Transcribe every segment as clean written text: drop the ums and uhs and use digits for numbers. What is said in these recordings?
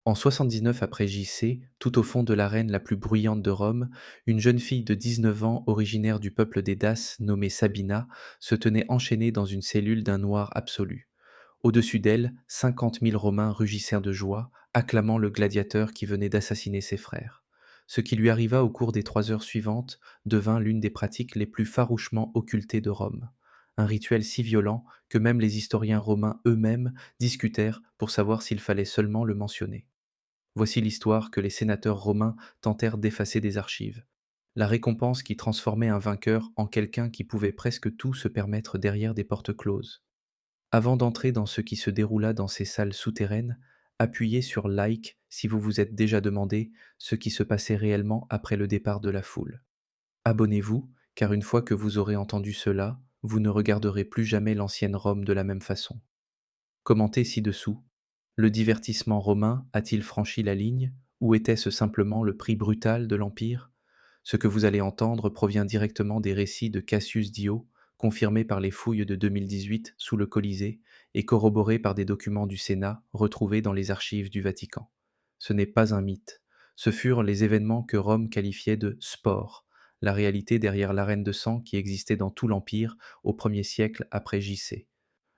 En 79 après JC, tout au fond de l'arène la plus bruyante de Rome, une jeune fille de 19 ans, originaire du peuple des Daces, nommée Sabina, se tenait enchaînée dans une cellule d'un noir absolu. Au-dessus d'elle, 50 000 Romains rugissèrent de joie, acclamant le gladiateur qui venait d'assassiner ses frères. Ce qui lui arriva au cours des 3 heures suivantes devint l'une des pratiques les plus farouchement occultées de Rome. Un rituel si violent que même les historiens romains eux-mêmes discutèrent pour savoir s'il fallait seulement le mentionner. Voici l'histoire que les sénateurs romains tentèrent d'effacer des archives. La récompense qui transformait un vainqueur en quelqu'un qui pouvait presque tout se permettre derrière des portes closes. Avant d'entrer dans ce qui se déroula dans ces salles souterraines, appuyez sur Like si vous vous êtes déjà demandé ce qui se passait réellement après le départ de la foule. Abonnez-vous, car une fois que vous aurez entendu cela, vous ne regarderez plus jamais l'ancienne Rome de la même façon. Commentez ci-dessous. Le divertissement romain a-t-il franchi la ligne, ou était-ce simplement le prix brutal de l'Empire? Ce que vous allez entendre provient directement des récits de Cassius Dio, confirmés par les fouilles de 2018 sous le Colisée et corroborés par des documents du Sénat retrouvés dans les archives du Vatican. Ce n'est pas un mythe. Ce furent les événements que Rome qualifiait de sport, la réalité derrière l'arène de sang qui existait dans tout l'Empire au 1er siècle après JC.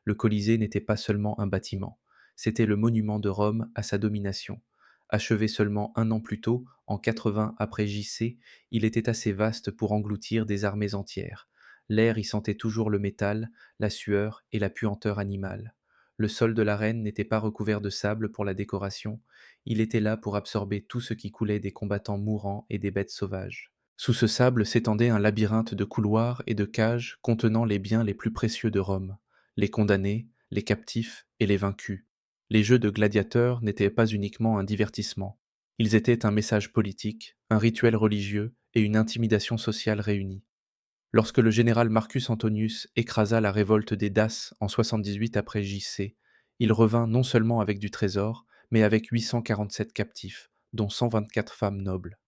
Le Colisée n'était pas seulement un bâtiment, c'était le monument de Rome à sa domination. Achevé seulement un an plus tôt, en 80 après JC, il était assez vaste pour engloutir des armées entières. L'air y sentait toujours le métal, la sueur et la puanteur animale. Le sol de l'arène n'était pas recouvert de sable pour la décoration, il était là pour absorber tout ce qui coulait des combattants mourants et des bêtes sauvages. Sous ce sable s'étendait un labyrinthe de couloirs et de cages contenant les biens les plus précieux de Rome, les condamnés, les captifs et les vaincus. Les jeux de gladiateurs n'étaient pas uniquement un divertissement, ils étaient un message politique, un rituel religieux et une intimidation sociale réunis. Lorsque le général Marcus Antonius écrasa la révolte des Daces en 78 après JC, il revint non seulement avec du trésor, mais avec 847 captifs, dont 124 femmes nobles.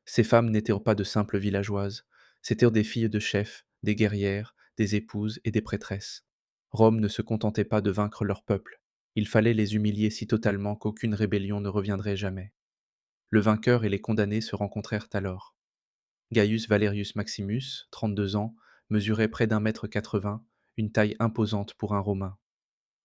Ces femmes n'étaient pas de simples villageoises, c'étaient des filles de chefs, des guerrières, des épouses et des prêtresses. Rome ne se contentait pas de vaincre leur peuple, il fallait les humilier si totalement qu'aucune rébellion ne reviendrait jamais. Le vainqueur et les condamnés se rencontrèrent alors. Gaius Valerius Maximus, 32 ans, mesurait près d'1,80 m, une taille imposante pour un Romain.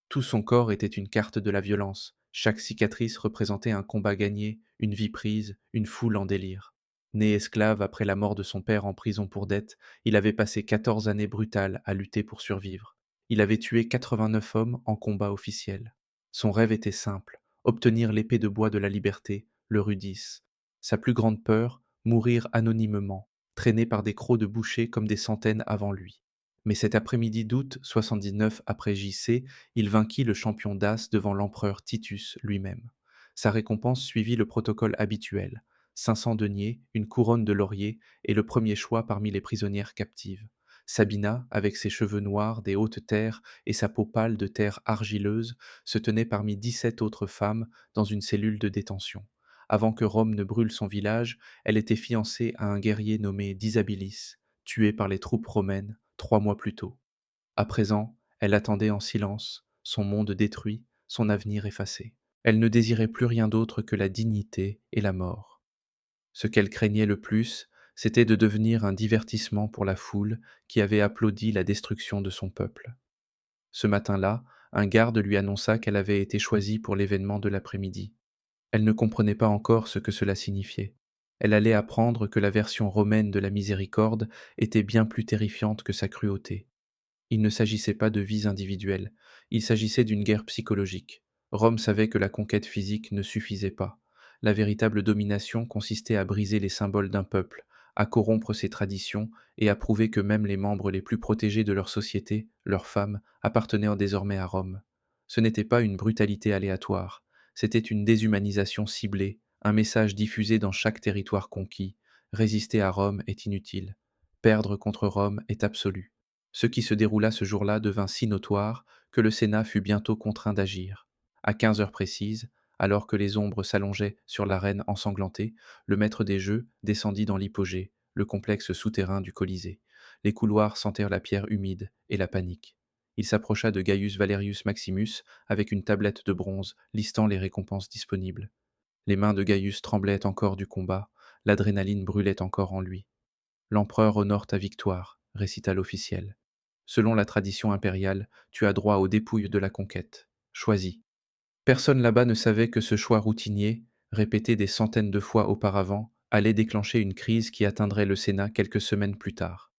Tout son corps était une carte de la violence. Chaque cicatrice représentait un combat gagné, une vie prise, une foule en délire. Né esclave après la mort de son père en prison pour dette, il avait passé 14 années brutales à lutter pour survivre. Il avait tué 89 hommes en combat officiel. Son rêve était simple, obtenir l'épée de bois de la liberté, le rudis. Sa plus grande peur, mourir anonymement, traîné par des crocs de boucher comme des centaines avant lui. Mais cet après-midi d'août 79 après JC, il vainquit le champion d'As devant l'empereur Titus lui-même. Sa récompense suivit le protocole habituel, 500 deniers, une couronne de laurier et le premier choix parmi les prisonnières captives. Sabina, avec ses cheveux noirs des hautes terres et sa peau pâle de terre argileuse, se tenait parmi 17 autres femmes dans une cellule de détention. Avant que Rome ne brûle son village, elle était fiancée à un guerrier nommé Disabilis, tué par les troupes romaines 3 mois plus tôt. À présent, elle attendait en silence, son monde détruit, son avenir effacé. Elle ne désirait plus rien d'autre que la dignité et la mort. Ce qu'elle craignait le plus, c'était de devenir un divertissement pour la foule qui avait applaudi la destruction de son peuple. Ce matin-là, un garde lui annonça qu'elle avait été choisie pour l'événement de l'après-midi. Elle ne comprenait pas encore ce que cela signifiait. Elle allait apprendre que la version romaine de la miséricorde était bien plus terrifiante que sa cruauté. Il ne s'agissait pas de vies individuelles, il s'agissait d'une guerre psychologique. Rome savait que la conquête physique ne suffisait pas. La véritable domination consistait à briser les symboles d'un peuple, à corrompre ses traditions et à prouver que même les membres les plus protégés de leur société, leurs femmes, appartenaient désormais à Rome. Ce n'était pas une brutalité aléatoire, c'était une déshumanisation ciblée, un message diffusé dans chaque territoire conquis. Résister à Rome est inutile. Perdre contre Rome est absolu. Ce qui se déroula ce jour-là devint si notoire que le Sénat fut bientôt contraint d'agir. À 15 heures précises, alors que les ombres s'allongeaient sur l'arène ensanglantée, le maître des jeux descendit dans l'hypogée, le complexe souterrain du Colisée. Les couloirs sentèrent la pierre humide et la panique. Il s'approcha de Gaius Valerius Maximus avec une tablette de bronze listant les récompenses disponibles. Les mains de Gaius tremblaient encore du combat, l'adrénaline brûlait encore en lui. L'empereur honore ta victoire, récita l'officiel. Selon la tradition impériale, tu as droit aux dépouilles de la conquête. Choisis. Personne là-bas ne savait que ce choix routinier, répété des centaines de fois auparavant, allait déclencher une crise qui atteindrait le Sénat quelques semaines plus tard.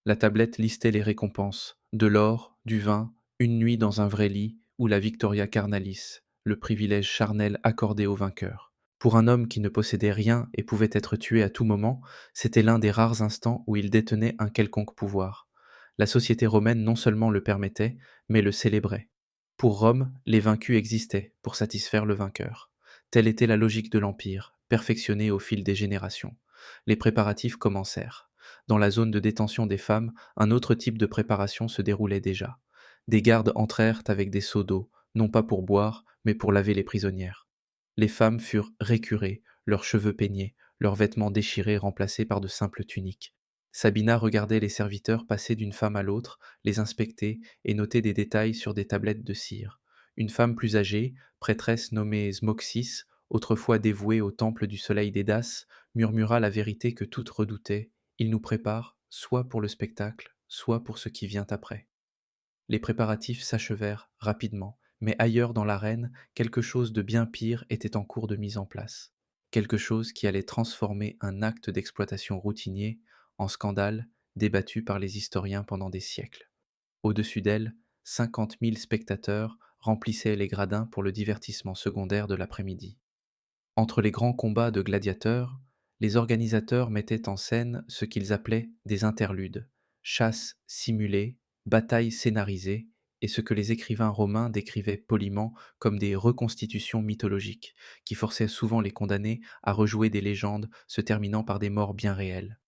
La tablette listait les récompenses, de l'or, du vin, une nuit dans un vrai lit ou la Victoria Carnalis, le privilège charnel accordé aux vainqueurs. Pour un homme qui ne possédait rien et pouvait être tué à tout moment, c'était l'un des rares instants où il détenait un quelconque pouvoir. La société romaine non seulement le permettait, mais le célébrait. Pour Rome, les vaincus existaient pour satisfaire le vainqueur. Telle était la logique de l'Empire, perfectionnée au fil des générations. Les préparatifs commencèrent. Dans la zone de détention des femmes, un autre type de préparation se déroulait déjà. Des gardes entrèrent avec des seaux d'eau, non pas pour boire, mais pour laver les prisonnières. Les femmes furent récurées, leurs cheveux peignés, leurs vêtements déchirés remplacés par de simples tuniques. Sabina regardait les serviteurs passer d'une femme à l'autre, les inspecter et noter des détails sur des tablettes de cire. Une femme plus âgée, prêtresse nommée Smoxis, autrefois dévouée au temple du soleil des Daces, murmura la vérité que toutes redoutaient: il nous prépare, soit pour le spectacle, soit pour ce qui vient après. Les préparatifs s'achevèrent rapidement, mais ailleurs dans l'arène, quelque chose de bien pire était en cours de mise en place. Quelque chose qui allait transformer un acte d'exploitation routinier en scandale débattu par les historiens pendant des siècles. Au-dessus d'elle, 50 000 spectateurs remplissaient les gradins pour le divertissement secondaire de l'après-midi. Entre les grands combats de gladiateurs, les organisateurs mettaient en scène ce qu'ils appelaient des interludes, chasses simulées, batailles scénarisées, et ce que les écrivains romains décrivaient poliment comme des reconstitutions mythologiques, qui forçaient souvent les condamnés à rejouer des légendes se terminant par des morts bien réelles.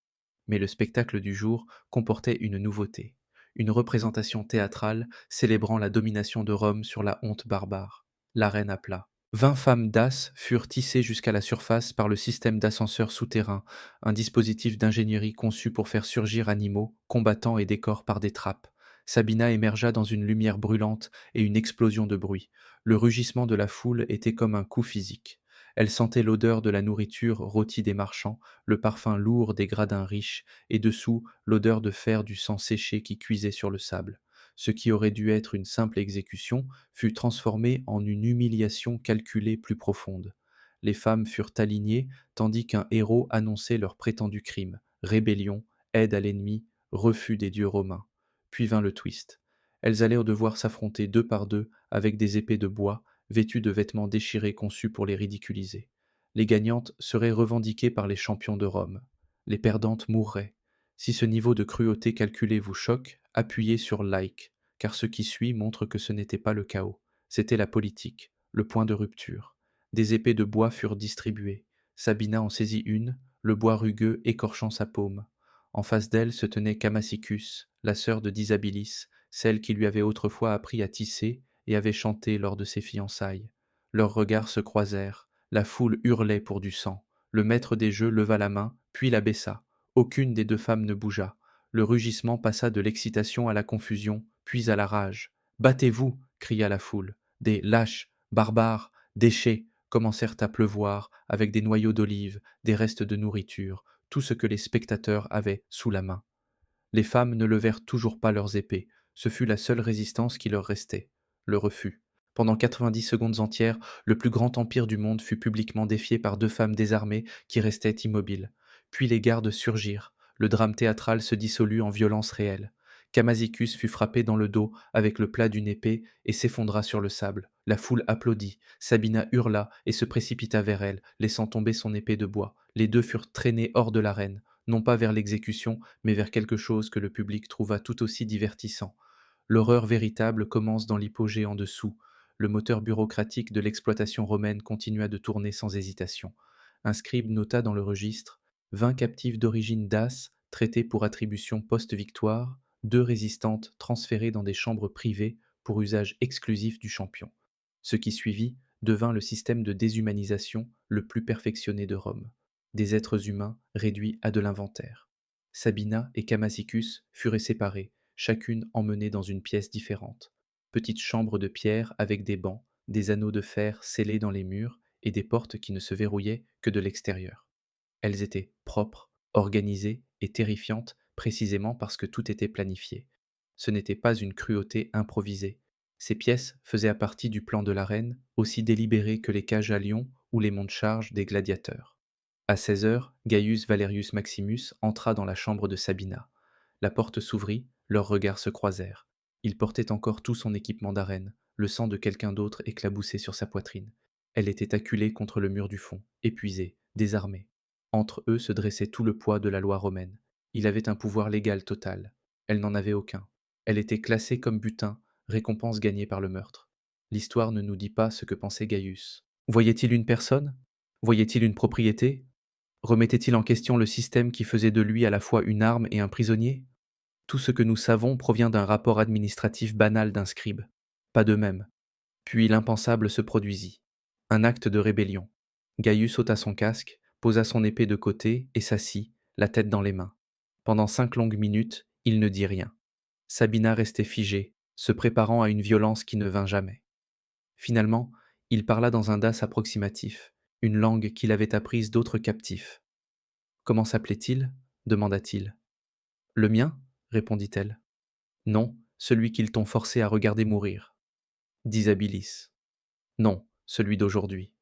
Mais le spectacle du jour comportait une nouveauté, une représentation théâtrale célébrant la domination de Rome sur la honte barbare, l'arène à plat. 20 femmes d'as furent tissées jusqu'à la surface par le système d'ascenseur souterrain, un dispositif d'ingénierie conçu pour faire surgir animaux, combattants et décors par des trappes. Sabina émergea dans une lumière brûlante et une explosion de bruit. Le rugissement de la foule était comme un coup physique. Elle sentait l'odeur de la nourriture rôtie des marchands, le parfum lourd des gradins riches, et dessous l'odeur de fer du sang séché qui cuisait sur le sable. Ce qui aurait dû être une simple exécution fut transformé en une humiliation calculée plus profonde. Les femmes furent alignées, tandis qu'un héros annonçait leur prétendu crime: rébellion, aide à l'ennemi, refus des dieux romains. Puis vint le twist. Elles allaient devoir s'affronter deux par deux avec des épées de bois, vêtues de vêtements déchirés conçus pour les ridiculiser. Les gagnantes seraient revendiquées par les champions de Rome. Les perdantes mourraient. Si ce niveau de cruauté calculé vous choque, appuyez sur like, car ce qui suit montre que ce n'était pas le chaos, c'était la politique, le point de rupture. Des épées de bois furent distribuées. Sabina en saisit une, le bois rugueux écorchant sa paume. En face d'elle se tenait Camasicus, la sœur de Disabilis, celle qui lui avait autrefois appris à tisser et avait chanté lors de ses fiançailles. Leurs regards se croisèrent, la foule hurlait pour du sang. Le maître des jeux leva la main, puis la baissa. Aucune des deux femmes ne bougea. Le rugissement passa de l'excitation à la confusion, puis à la rage. Battez-vous, cria la foule. Des lâches, barbares, déchets commencèrent à pleuvoir avec des noyaux d'olive, des restes de nourriture, tout ce que les spectateurs avaient sous la main. Les femmes ne levèrent toujours pas leurs épées. Ce fut la seule résistance qui leur restait. Le refus. Pendant 90 secondes entières, le plus grand empire du monde fut publiquement défié par deux femmes désarmées qui restaient immobiles. Puis les gardes surgirent. Le drame théâtral se dissolut en violence réelle. Camazicus fut frappé dans le dos avec le plat d'une épée et s'effondra sur le sable. La foule applaudit. Sabina hurla et se précipita vers elle, laissant tomber son épée de bois. Les deux furent traînés hors de l'arène, non pas vers l'exécution, mais vers quelque chose que le public trouva tout aussi divertissant. L'horreur véritable commence dans l'hypogée en dessous. Le moteur bureaucratique de l'exploitation romaine continua de tourner sans hésitation. Un scribe nota dans le registre 20 captives d'origine dace traitées pour attribution post-victoire, 2 résistantes transférées dans des chambres privées pour usage exclusif du champion. Ce qui suivit devint le système de déshumanisation le plus perfectionné de Rome. Des êtres humains réduits à de l'inventaire. Sabina et Camasicus furent séparés, chacune emmenée dans une pièce différente. Petite chambre de pierre avec des bancs, des anneaux de fer scellés dans les murs et des portes qui ne se verrouillaient que de l'extérieur. Elles étaient propres, organisées et terrifiantes précisément parce que tout était planifié. Ce n'était pas une cruauté improvisée. Ces pièces faisaient partie du plan de la reine, aussi délibéré que les cages à lions ou les monts de charge des gladiateurs. À 16 heures, Gaius Valerius Maximus entra dans la chambre de Sabina. La porte s'ouvrit, leurs regards se croisèrent. Il portait encore tout son équipement d'arène, le sang de quelqu'un d'autre éclaboussé sur sa poitrine. Elle était acculée contre le mur du fond, épuisée, désarmée. Entre eux se dressait tout le poids de la loi romaine. Il avait un pouvoir légal total. Elle n'en avait aucun. Elle était classée comme butin, récompense gagnée par le meurtre. L'histoire ne nous dit pas ce que pensait Gaius. Voyait-il une personne? Voyait-il une propriété? Remettait-il en question le système qui faisait de lui à la fois une arme et un prisonnier? Tout ce que nous savons provient d'un rapport administratif banal d'un scribe. Pas de même. Puis l'impensable se produisit. Un acte de rébellion. Gaius ôta son casque, posa son épée de côté et s'assit, la tête dans les mains. Pendant 5 longues minutes, il ne dit rien. Sabina restait figée, se préparant à une violence qui ne vint jamais. Finalement, il parla dans un das approximatif, une langue qu'il avait apprise d'autres captifs. Comment s'appelait-il? Demanda-t-il. Le mien? Répondit-elle. Non, celui qu'ils t'ont forcé à regarder mourir. Disabilis. Non, celui d'aujourd'hui.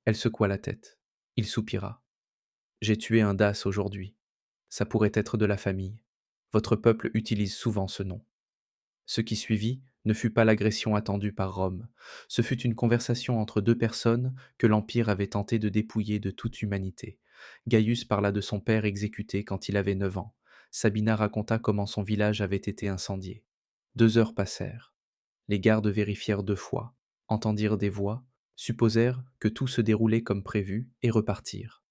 Elle secoua la tête. Il soupira. J'ai tué un das aujourd'hui. Ça pourrait être de la famille. Votre peuple utilise souvent ce nom. Ce qui suivit ne fut pas l'agression attendue par Rome. Ce fut une conversation entre deux personnes que l'Empire avait tenté de dépouiller de toute humanité. Gaius parla de son père exécuté quand il avait 9 ans. Sabina raconta comment son village avait été incendié. 2 heures passèrent. Les gardes vérifièrent 2 fois, entendirent des voix, supposèrent que tout se déroulait comme prévu et repartirent.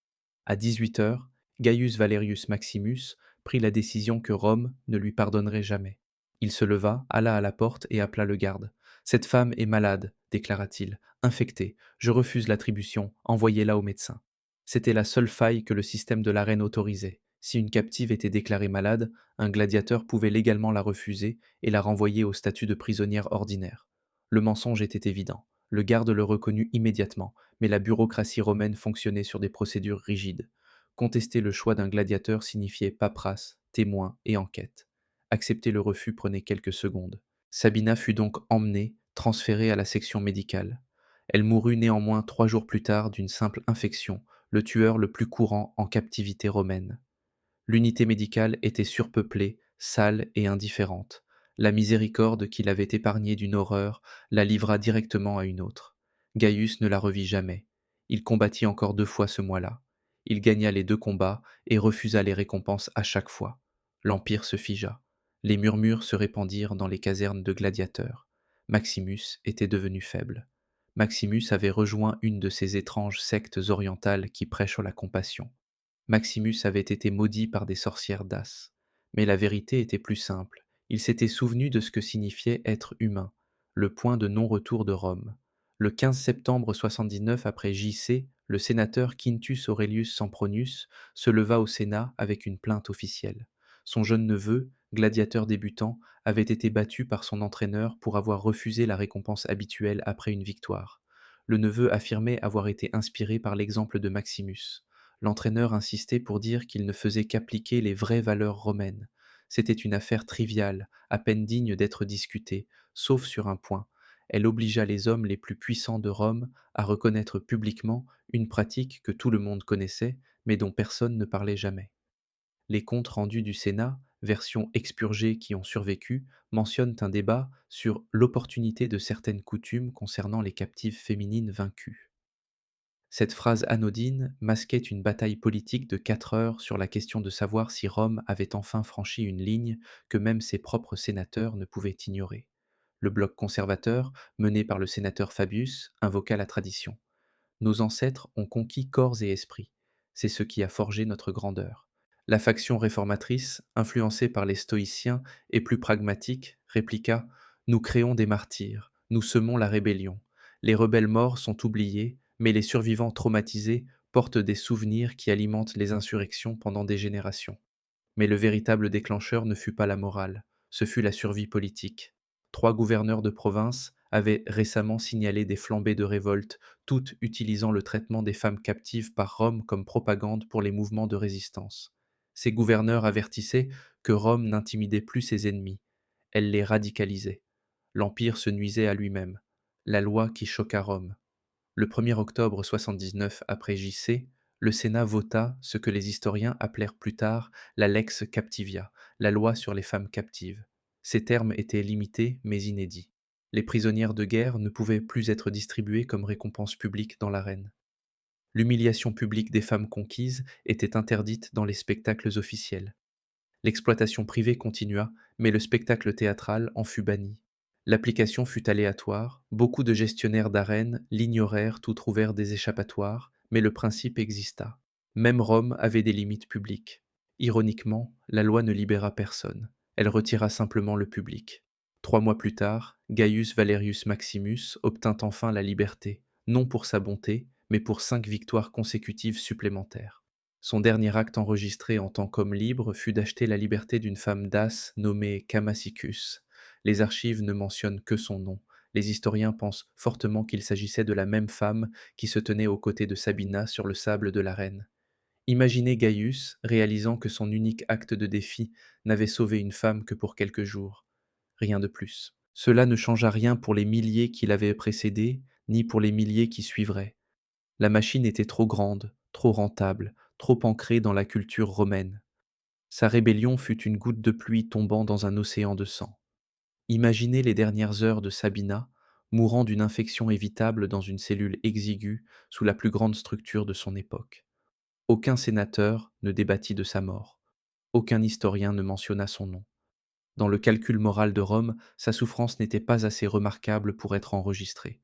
À 18 heures, Gaius Valerius Maximus prit la décision que Rome ne lui pardonnerait jamais. Il se leva, alla à la porte et appela le garde. Cette femme est malade, déclara-t-il, infectée. Je refuse l'attribution, envoyez-la au médecin. C'était la seule faille que le système de la reine autorisait. Si une captive était déclarée malade, un gladiateur pouvait légalement la refuser et la renvoyer au statut de prisonnière ordinaire. Le mensonge était évident. Le garde le reconnut immédiatement, mais la bureaucratie romaine fonctionnait sur des procédures rigides. Contester le choix d'un gladiateur signifiait paperasse, témoins et enquête. Accepter le refus prenait quelques secondes. Sabina fut donc emmenée, transférée à la section médicale. Elle mourut néanmoins 3 jours plus tard d'une simple infection, le tueur le plus courant en captivité romaine. L'unité médicale était surpeuplée, sale et indifférente. La miséricorde qui l'avait épargnée d'une horreur la livra directement à une autre. Gaius ne la revit jamais. Il combattit encore 2 fois ce mois-là. Il gagna les 2 combats et refusa les récompenses à chaque fois. L'Empire se figea. Les murmures se répandirent dans les casernes de gladiateurs. Maximus était devenu faible. Maximus avait rejoint une de ces étranges sectes orientales qui prêchent la compassion. Maximus avait été maudit par des sorcières d'As. Mais la vérité était plus simple. Il s'était souvenu de ce que signifiait être humain, le point de non-retour de Rome. Le 15 septembre 79 après JC, le sénateur Quintus Aurelius Sempronius se leva au Sénat avec une plainte officielle. Son jeune neveu, gladiateur débutant, avait été battu par son entraîneur pour avoir refusé la récompense habituelle après une victoire. Le neveu affirmait avoir été inspiré par l'exemple de Maximus. L'entraîneur insistait pour dire qu'il ne faisait qu'appliquer les vraies valeurs romaines. C'était une affaire triviale, à peine digne d'être discutée, sauf sur un point. Elle obligea les hommes les plus puissants de Rome à reconnaître publiquement une pratique que tout le monde connaissait, mais dont personne ne parlait jamais. Les comptes rendus du Sénat, versions expurgées qui ont survécu, mentionnent un débat sur l'opportunité de certaines coutumes concernant les captives féminines vaincues. Cette phrase anodine masquait une bataille politique de 4 heures sur la question de savoir si Rome avait enfin franchi une ligne que même ses propres sénateurs ne pouvaient ignorer. Le bloc conservateur, mené par le sénateur Fabius, invoqua la tradition. Nos ancêtres ont conquis corps et esprit. C'est ce qui a forgé notre grandeur. La faction réformatrice, influencée par les stoïciens et plus pragmatique, répliqua: Nous créons des martyrs, nous semons la rébellion. Les rebelles morts sont oubliés, mais les survivants traumatisés portent des souvenirs qui alimentent les insurrections pendant des générations. Mais le véritable déclencheur ne fut pas la morale, ce fut la survie politique. 3 gouverneurs de province, avait récemment signalé des flambées de révolte, toutes utilisant le traitement des femmes captives par Rome comme propagande pour les mouvements de résistance. Ces gouverneurs avertissaient que Rome n'intimidait plus ses ennemis, elle les radicalisait. L'Empire se nuisait à lui-même. La loi qui choqua Rome. Le 1er octobre 79 après JC, le Sénat vota ce que les historiens appelèrent plus tard la lex captivia, la loi sur les femmes captives. Ces termes étaient limités mais inédits. Les prisonnières de guerre ne pouvaient plus être distribuées comme récompense publique dans l'arène. L'humiliation publique des femmes conquises était interdite dans les spectacles officiels. L'exploitation privée continua, mais le spectacle théâtral en fut banni. L'application fut aléatoire, beaucoup de gestionnaires d'arènes l'ignorèrent ou trouvèrent des échappatoires, mais le principe exista. Même Rome avait des limites publiques. Ironiquement, la loi ne libéra personne, elle retira simplement le public. 3 mois plus tard, Gaius Valerius Maximus obtint enfin la liberté, non pour sa bonté, mais pour 5 victoires consécutives supplémentaires. Son dernier acte enregistré en tant qu'homme libre fut d'acheter la liberté d'une femme dace nommée Camacicus. Les archives ne mentionnent que son nom. Les historiens pensent fortement qu'il s'agissait de la même femme qui se tenait aux côtés de Sabina sur le sable de l'arène. Imaginez Gaius réalisant que son unique acte de défi n'avait sauvé une femme que pour quelques jours. Rien de plus. Cela ne changea rien pour les milliers qui l'avaient précédé, ni pour les milliers qui suivraient. La machine était trop grande, trop rentable, trop ancrée dans la culture romaine. Sa rébellion fut une goutte de pluie tombant dans un océan de sang. Imaginez les dernières heures de Sabina, mourant d'une infection évitable dans une cellule exiguë sous la plus grande structure de son époque. Aucun sénateur ne débattit de sa mort. Aucun historien ne mentionna son nom. Dans le calcul moral de Rome, sa souffrance n'était pas assez remarquable pour être enregistrée.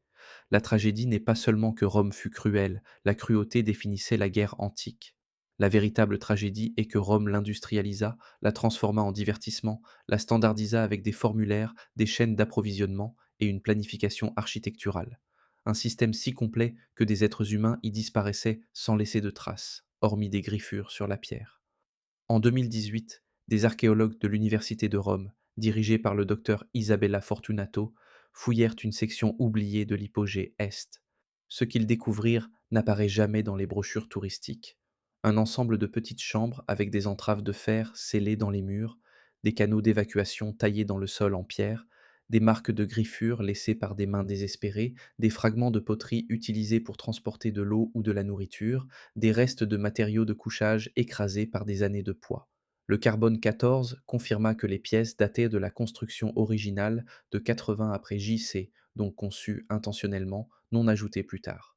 La tragédie n'est pas seulement que Rome fut cruelle, la cruauté définissait la guerre antique. La véritable tragédie est que Rome l'industrialisa, la transforma en divertissement, la standardisa avec des formulaires, des chaînes d'approvisionnement et une planification architecturale. Un système si complet que des êtres humains y disparaissaient sans laisser de traces, hormis des griffures sur la pierre. En 2018, des archéologues de l'Université de Rome, dirigés par le docteur Isabella Fortunato, fouillèrent une section oubliée de l'hypogée Est. Ce qu'ils découvrirent n'apparaît jamais dans les brochures touristiques. Un ensemble de petites chambres avec des entraves de fer scellées dans les murs, des canaux d'évacuation taillés dans le sol en pierre, des marques de griffures laissées par des mains désespérées, des fragments de poterie utilisés pour transporter de l'eau ou de la nourriture, des restes de matériaux de couchage écrasés par des années de poids. Le carbone 14 confirma que les pièces dataient de la construction originale de 80 après JC, donc conçues intentionnellement, non ajoutées plus tard.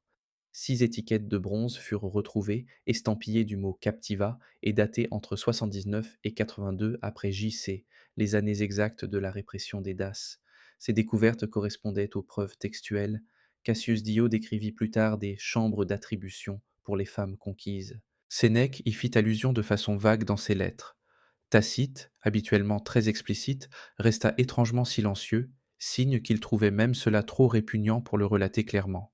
6 étiquettes de bronze furent retrouvées, estampillées du mot Captiva et datées entre 79 et 82 après JC, les années exactes de la répression des Daces. Ces découvertes correspondaient aux preuves textuelles. Cassius Dio décrivit plus tard des chambres d'attribution pour les femmes conquises. Sénèque y fit allusion de façon vague dans ses lettres. Tacite, habituellement très explicite, resta étrangement silencieux, signe qu'il trouvait même cela trop répugnant pour le relater clairement.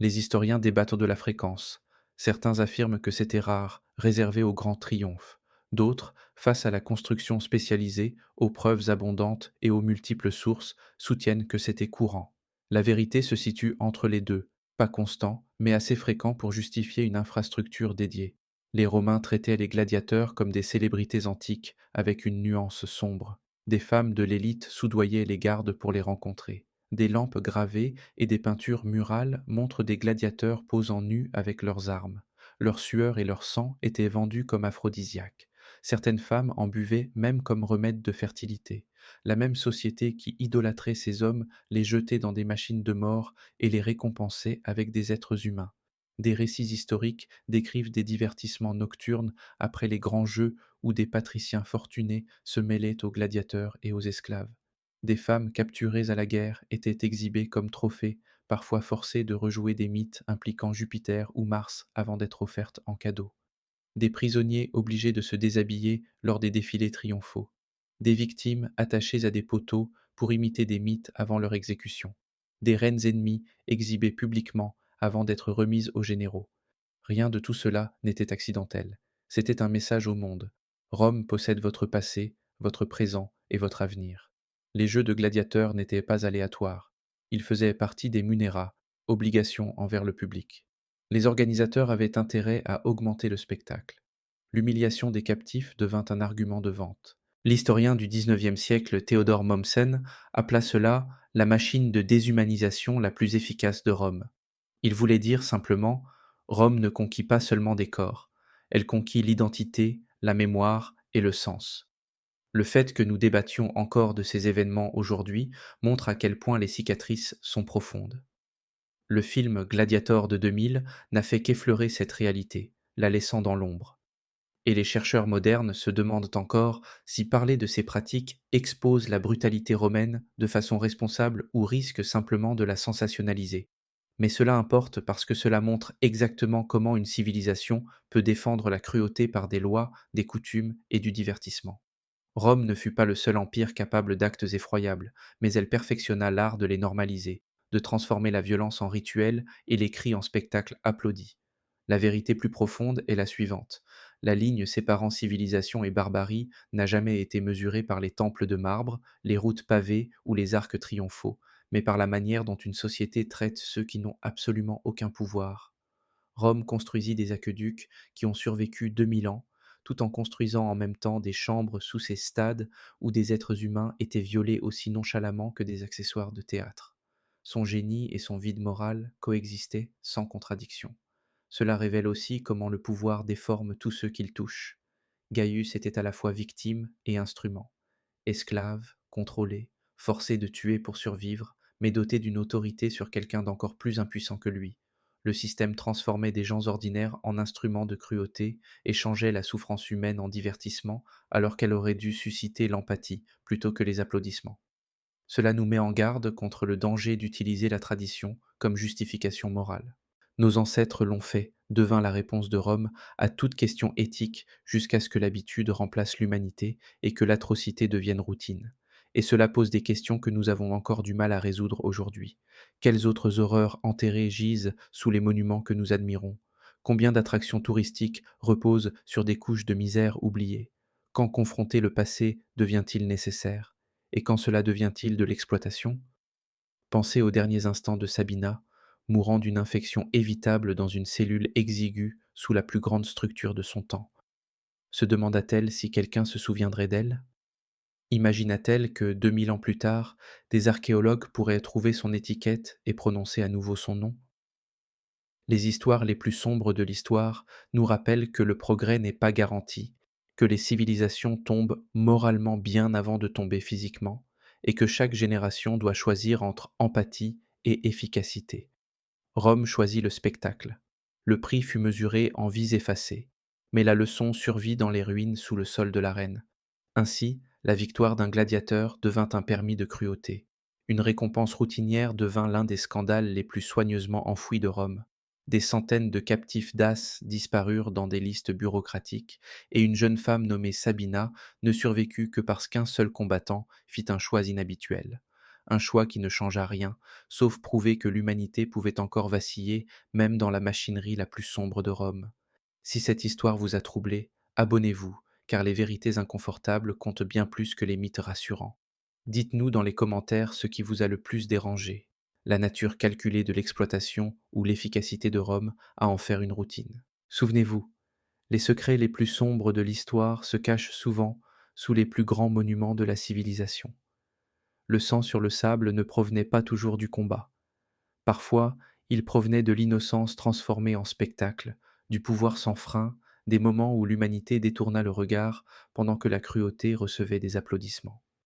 Les historiens débattent de la fréquence. Certains affirment que c'était rare, réservé aux grands triomphes. D'autres, face à la construction spécialisée, aux preuves abondantes et aux multiples sources, soutiennent que c'était courant. La vérité se situe entre les deux, pas constant, mais assez fréquent pour justifier une infrastructure dédiée. Les Romains traitaient les gladiateurs comme des célébrités antiques, avec une nuance sombre. Des femmes de l'élite soudoyaient les gardes pour les rencontrer. Des lampes gravées et des peintures murales montrent des gladiateurs posant nus avec leurs armes. Leur sueur et leur sang étaient vendus comme aphrodisiaques. Certaines femmes en buvaient même comme remède de fertilité. La même société qui idolâtrait ces hommes les jetait dans des machines de mort et les récompensait avec des êtres humains. Des récits historiques décrivent des divertissements nocturnes après les grands jeux où des patriciens fortunés se mêlaient aux gladiateurs et aux esclaves. Des femmes capturées à la guerre étaient exhibées comme trophées, parfois forcées de rejouer des mythes impliquant Jupiter ou Mars avant d'être offertes en cadeau. Des prisonniers obligés de se déshabiller lors des défilés triomphaux. Des victimes attachées à des poteaux pour imiter des mythes avant leur exécution. Des reines ennemies exhibées publiquement avant d'être remises aux généraux. Rien de tout cela n'était accidentel. C'était un message au monde. Rome possède votre passé, votre présent et votre avenir. Les jeux de gladiateurs n'étaient pas aléatoires. Il faisait partie des munera, obligations envers le public. Les organisateurs avaient intérêt à augmenter le spectacle. L'humiliation des captifs devint un argument de vente. L'historien du XIXe siècle Théodore Mommsen appela cela la machine de déshumanisation la plus efficace de Rome. Il voulait dire simplement: Rome ne conquit pas seulement des corps, elle conquit l'identité, la mémoire et le sens. Le fait que nous débattions encore de ces événements aujourd'hui montre à quel point les cicatrices sont profondes. Le film Gladiator de 2000 n'a fait qu'effleurer cette réalité, la laissant dans l'ombre. Et les chercheurs modernes se demandent encore si parler de ces pratiques expose la brutalité romaine de façon responsable ou risque simplement de la sensationnaliser. Mais cela importe parce que cela montre exactement comment une civilisation peut défendre la cruauté par des lois, des coutumes et du divertissement. Rome ne fut pas le seul empire capable d'actes effroyables, mais elle perfectionna l'art de les normaliser, de transformer la violence en rituel et les cris en spectacle applaudi. La vérité plus profonde est la suivante. La ligne séparant civilisation et barbarie n'a jamais été mesurée par les temples de marbre, les routes pavées ou les arcs triomphaux, mais par la manière dont une société traite ceux qui n'ont absolument aucun pouvoir. Rome construisit des aqueducs qui ont survécu 2000 ans, tout en construisant en même temps des chambres sous ces stades où des êtres humains étaient violés aussi nonchalamment que des accessoires de théâtre. Son génie et son vide moral coexistaient sans contradiction. Cela révèle aussi comment le pouvoir déforme tous ceux qu'il touche. Gaius était à la fois victime et instrument, esclave, contrôlé, forcé de tuer pour survivre, mais doté d'une autorité sur quelqu'un d'encore plus impuissant que lui. Le système transformait des gens ordinaires en instruments de cruauté et changeait la souffrance humaine en divertissement alors qu'elle aurait dû susciter l'empathie plutôt que les applaudissements. Cela nous met en garde contre le danger d'utiliser la tradition comme justification morale. Nos ancêtres l'ont fait, devint la réponse de Rome à toute question éthique jusqu'à ce que l'habitude remplace l'humanité et que l'atrocité devienne routine. Et cela pose des questions que nous avons encore du mal à résoudre aujourd'hui. Quelles autres horreurs enterrées gisent sous les monuments que nous admirons? Combien d'attractions touristiques reposent sur des couches de misère oubliées? Quand confronter le passé devient-il nécessaire? Et quand cela devient-il de l'exploitation? Pensez aux derniers instants de Sabina, mourant d'une infection évitable dans une cellule exiguë sous la plus grande structure de son temps. Se demanda-t-elle si quelqu'un se souviendrait d'elle? Imagina-t-elle que 2000 ans plus tard, des archéologues pourraient trouver son étiquette et prononcer à nouveau son nom? Les histoires les plus sombres de l'histoire nous rappellent que le progrès n'est pas garanti, que les civilisations tombent moralement bien avant de tomber physiquement, et que chaque génération doit choisir entre empathie et efficacité. Rome choisit le spectacle. Le prix fut mesuré en vies effacées, mais la leçon survit dans les ruines sous le sol de l'arène. Ainsi, la victoire d'un gladiateur devint un permis de cruauté. Une récompense routinière devint l'un des scandales les plus soigneusement enfouis de Rome. Des centaines de captifs daces disparurent dans des listes bureaucratiques, et une jeune femme nommée Sabina ne survécut que parce qu'un seul combattant fit un choix inhabituel. Un choix qui ne changea rien, sauf prouver que l'humanité pouvait encore vaciller même dans la machinerie la plus sombre de Rome. Si cette histoire vous a troublé, abonnez-vous, car les vérités inconfortables comptent bien plus que les mythes rassurants. Dites-nous dans les commentaires ce qui vous a le plus dérangé, la nature calculée de l'exploitation ou l'efficacité de Rome à en faire une routine. Souvenez-vous, les secrets les plus sombres de l'histoire se cachent souvent sous les plus grands monuments de la civilisation. Le sang sur le sable ne provenait pas toujours du combat. Parfois, il provenait de l'innocence transformée en spectacle, du pouvoir sans frein, des moments où l'humanité détourna le regard pendant que la cruauté recevait des applaudissements.